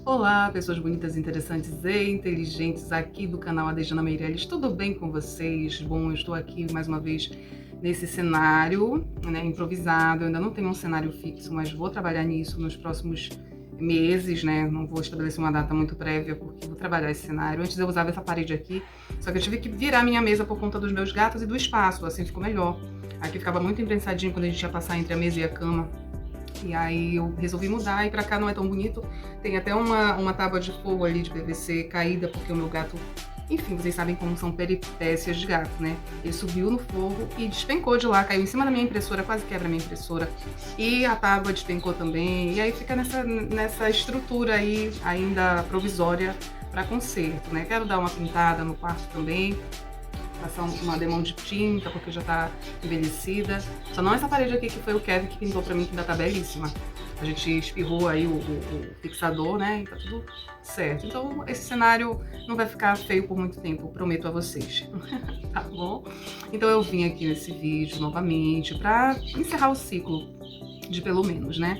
Olá, pessoas bonitas, interessantes e inteligentes aqui do canal Adejana Meirelles. Tudo bem com vocês? Bom, eu estou aqui mais uma vez nesse cenário, né, improvisado. Eu ainda não tenho um cenário fixo, mas vou trabalhar nisso nos próximos meses, né? Não vou estabelecer uma data muito prévia, porque vou trabalhar esse cenário. Antes eu usava essa parede aqui, só que eu tive que virar minha mesa por conta dos meus gatos e do espaço, assim ficou melhor. Aqui ficava muito imprensadinho quando a gente ia passar entre a mesa e a cama. E aí eu resolvi mudar, e pra cá não é tão bonito. Tem até uma tábua de fogo ali de PVC caída, porque o meu gato, enfim, vocês sabem como são peripécias de gato, né? Ele subiu no forro e despencou de lá, caiu em cima da minha impressora, quase quebra a minha impressora. E a tábua despencou também, e aí fica nessa estrutura aí, ainda provisória para conserto, né? Quero dar uma pintada no quarto também, passar uma demão de tinta, porque já tá envelhecida. Só não essa parede aqui que foi o Kevin que pintou pra mim, que ainda tá belíssima. A gente espirrou aí o fixador, né, e tá tudo certo. Então esse cenário não vai ficar feio por muito tempo, prometo a vocês. Tá bom? Então eu vim aqui nesse vídeo novamente pra encerrar o ciclo de pelo menos, né?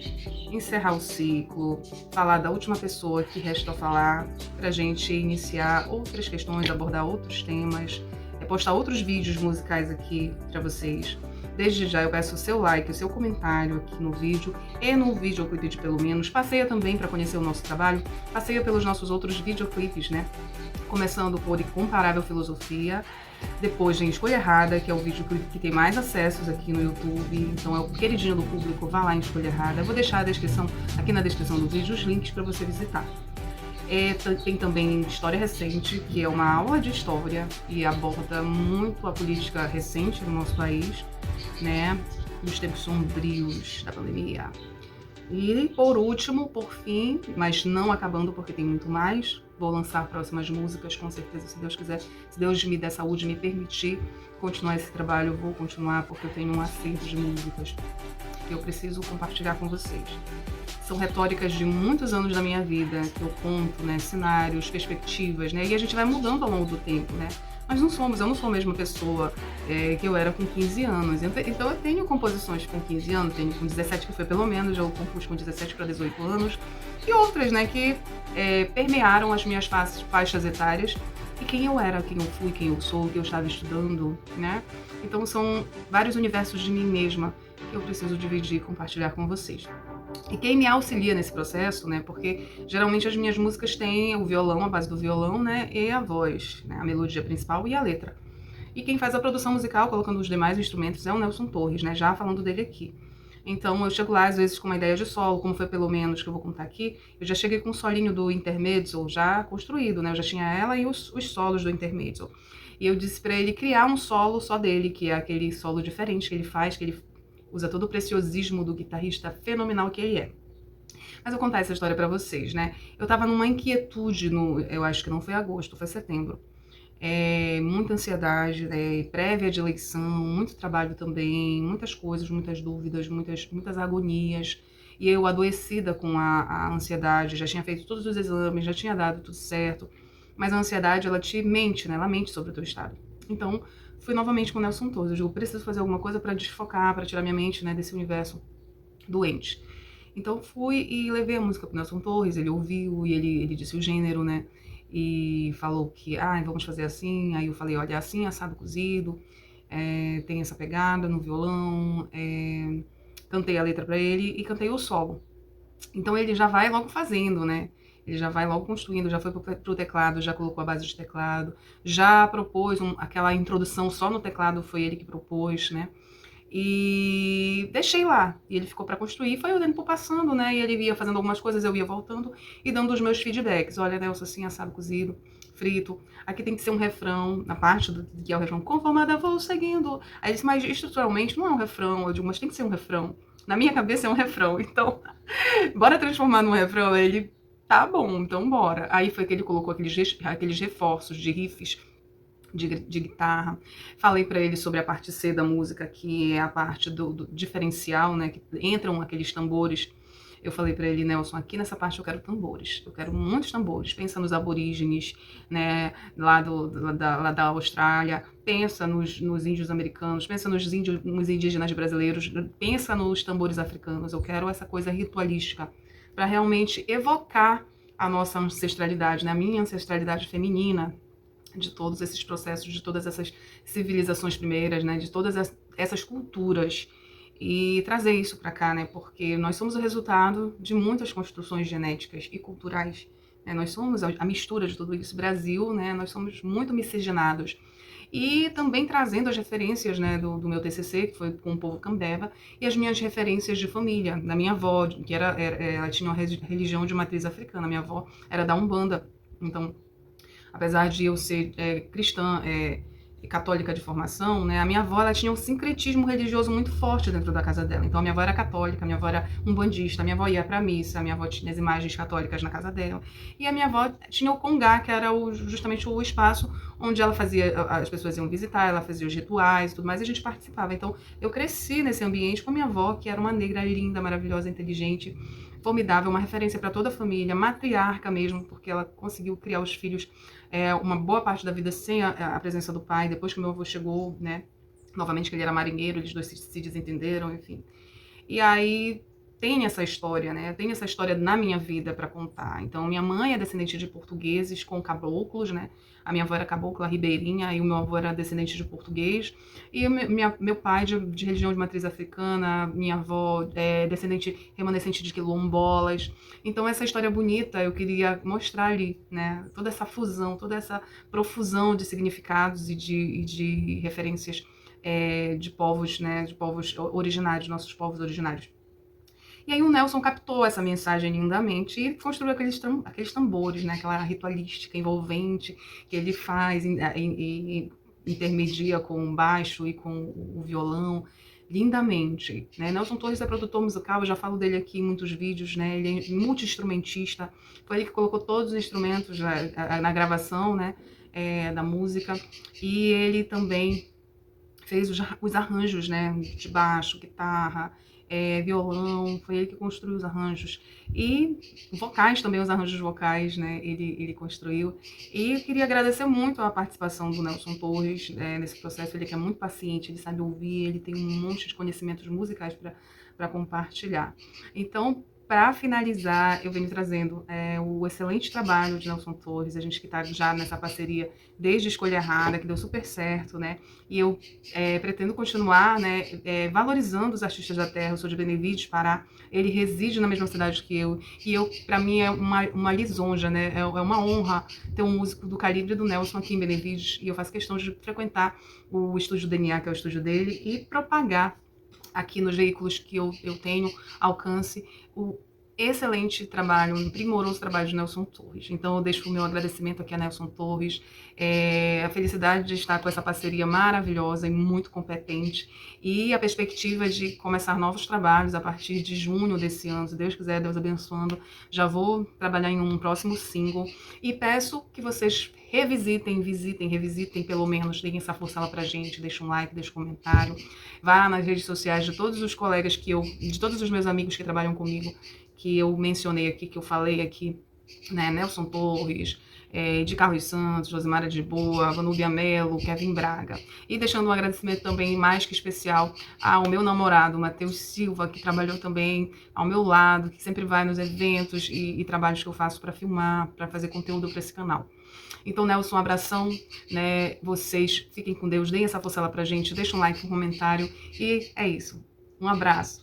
Encerrar o ciclo, falar da última pessoa que resta a falar, pra gente iniciar outras questões, abordar outros temas, postar outros vídeos musicais aqui para vocês. Desde já eu peço o seu like, o seu comentário aqui no vídeo e no videoclipe de pelo menos. Passeia também para conhecer o nosso trabalho, passeia pelos nossos outros videoclipes, né? Começando por Incomparável Filosofia, depois de Escolha Errada, que é o videoclipe que tem mais acessos aqui no YouTube, então é o queridinho do público, vá lá em Escolha Errada. Eu vou deixar a descrição, aqui na descrição do vídeo, os links para você visitar. Tem também História Recente, que é uma aula de história e aborda muito a política recente do nosso país, né, nos tempos sombrios da pandemia. E por último, por fim, mas não acabando porque tem muito mais, vou lançar próximas músicas, com certeza, se Deus quiser, se Deus me der saúde e me permitir continuar esse trabalho, eu vou continuar, porque eu tenho um acerto de músicas que eu preciso compartilhar com vocês. São retóricas de muitos anos da minha vida, que eu conto, né, cenários, perspectivas, né, e a gente vai mudando ao longo do tempo, né. Mas eu não sou a mesma pessoa que eu era com 15 anos. Então eu tenho composições com 15 anos, tenho com 17, que foi pelo menos, eu compus com 17 para 18 anos, e outras, né, que permearam as minhas faixas etárias, e quem eu era, quem eu fui, quem eu sou, o que eu estava estudando, né. Então são vários universos de mim mesma que eu preciso dividir e compartilhar com vocês. E quem me auxilia nesse processo, né, porque geralmente as minhas músicas têm o violão, a base do violão, né, e a voz, né, a melodia principal e a letra. E quem faz a produção musical, colocando os demais instrumentos, é o Nelson Torres, né, já falando dele aqui. Então eu chego lá às vezes com uma ideia de solo, como foi pelo menos que eu vou contar aqui, eu já cheguei com o solinho do Intermezzo já construído, né, eu já tinha ela e os solos do Intermezzo. E eu disse pra ele criar um solo só dele, que é aquele solo diferente que ele faz, que ele usa todo o preciosismo do guitarrista fenomenal que ele é. Mas eu vou contar essa história pra vocês, né? Eu tava numa inquietude, eu acho que não foi agosto, foi setembro. Muita ansiedade, prévia de eleição, muito trabalho também, muitas coisas, muitas dúvidas, muitas agonias. E eu adoecida com a ansiedade, já tinha feito todos os exames, já tinha dado tudo certo. Mas a ansiedade, ela te mente, né? Ela mente sobre o teu estado. Então, fui novamente com o Nelson Torres. Eu digo, preciso fazer alguma coisa para desfocar, para tirar minha mente, né, desse universo doente. Então fui e levei a música pro Nelson Torres, ele ouviu e ele disse o gênero, né, e falou que, vamos fazer assim. Aí eu falei, olha, assim, assado, cozido, tem essa pegada no violão, cantei a letra para ele e cantei o solo. Então ele já vai logo fazendo, né? Ele já vai logo construindo, já foi pro teclado, já colocou a base de teclado, já propôs aquela introdução só no teclado, foi ele que propôs, né? E deixei lá, e ele ficou para construir, foi o tempo passando, né? E ele ia fazendo algumas coisas, eu ia voltando e dando os meus feedbacks. Olha, Nelson, assim, assado, cozido, frito. Aqui tem que ser um refrão, na parte que é o refrão, conformada vou seguindo. Aí ele disse, mas estruturalmente não é um refrão. Eu digo, mas tem que ser um refrão. Na minha cabeça é um refrão, então bora transformar num refrão. Ele, tá bom, então bora. Aí foi que ele colocou aqueles reforços de riffs de guitarra. Falei para ele sobre a parte C da música, que é a parte do diferencial, né, que entram aqueles tambores. Eu falei para ele, Nelson, aqui nessa parte eu quero tambores, eu quero muitos tambores. Pensa nos aborígenes, né, lá da Austrália, pensa nos índios americanos, pensa nos indígenas brasileiros, pensa nos tambores africanos. Eu quero essa coisa ritualística, para realmente evocar a nossa ancestralidade, né? A minha ancestralidade feminina, de todos esses processos, de todas essas civilizações primeiras, né? De todas essas culturas. E trazer isso para cá, né? Porque nós somos o resultado de muitas construções genéticas e culturais, né? Nós somos a mistura de tudo isso. Brasil, né? Nós somos muito miscigenados. E também trazendo as referências, né, do meu TCC, que foi com o povo Cambeba, e as minhas referências de família, da minha avó, que ela tinha uma religião de matriz africana. Minha avó era da Umbanda. Então, apesar de eu ser cristã, católica de formação, né, a minha avó ela tinha um sincretismo religioso muito forte dentro da casa dela. Então a minha avó era católica, a minha avó era umbandista, a minha avó ia para missa, a minha avó tinha as imagens católicas na casa dela, e a minha avó tinha o congá, que era justamente o espaço onde ela fazia, as pessoas iam visitar, ela fazia os rituais e tudo mais, e a gente participava. Então eu cresci nesse ambiente com a minha avó, que era uma negra linda, maravilhosa, inteligente, formidável, uma referência para toda a família, matriarca mesmo, porque ela conseguiu criar os filhos uma boa parte da vida sem a presença do pai. Depois que meu avô chegou, né, novamente que ele era marinheiro, eles dois se desentenderam, enfim. E aí tem essa história, né? Tem essa história na minha vida para contar. Então, minha mãe é descendente de portugueses com caboclos, né? A minha avó era cabocla ribeirinha e o meu avô era descendente de português. E meu pai de religião de matriz africana, minha avó é descendente remanescente de quilombolas. Então, essa história bonita eu queria mostrar ali, né? Toda essa fusão, toda essa profusão de significados e de referências de povos, né? De povos originários, nossos povos originários. E aí o Nelson captou essa mensagem lindamente e construiu aqueles tambores, né? Aquela ritualística envolvente que ele faz e intermedia com o baixo e com o violão lindamente, né? Nelson Torres é produtor musical, eu já falo dele aqui em muitos vídeos, né? Ele é multi-instrumentista, foi ele que colocou todos os instrumentos na gravação, né? Da música, e ele também fez os arranjos, né, de baixo, guitarra, violão, foi ele que construiu os arranjos. E vocais também, os arranjos vocais, né, ele construiu. E eu queria agradecer muito a participação do Nelson Torres nesse processo. Ele que é muito paciente, ele sabe ouvir, ele tem um monte de conhecimentos musicais para compartilhar. Então, para finalizar, eu venho trazendo o excelente trabalho de Nelson Torres, a gente que está já nessa parceria desde Escolha Errada, que deu super certo, né? E eu pretendo continuar, né, valorizando os artistas da terra. Eu sou de Benevides, Pará, ele reside na mesma cidade que eu, e para mim é uma lisonja, né? É uma honra ter um músico do calibre do Nelson aqui em Benevides, e eu faço questão de frequentar o estúdio DNA, que é o estúdio dele, e propagar aqui nos veículos que eu tenho alcance o excelente trabalho, um primoroso trabalho de Nelson Torres. Então eu deixo o meu agradecimento aqui a Nelson Torres, a felicidade de estar com essa parceria maravilhosa e muito competente, e a perspectiva de começar novos trabalhos a partir de junho desse ano, se Deus quiser, Deus abençoando. Já vou trabalhar em um próximo single e peço que vocês revisitem pelo menos, deem essa força lá pra gente, deixa um like, deixa um comentário, vá nas redes sociais de todos os colegas de todos os meus amigos que trabalham comigo, que eu mencionei aqui, que eu falei aqui, né, Nelson Torres, de Carlos Santos, Josimara de Boa, Vanúbia Melo, Kevin Braga. E deixando um agradecimento também mais que especial ao meu namorado, Matheus Silva, que trabalhou também ao meu lado, que sempre vai nos eventos e trabalhos que eu faço para filmar, para fazer conteúdo para esse canal. Então, Nelson, um abração, né? Vocês fiquem com Deus, deem essa força lá pra gente, deixa um like, um comentário, e é isso. Um abraço.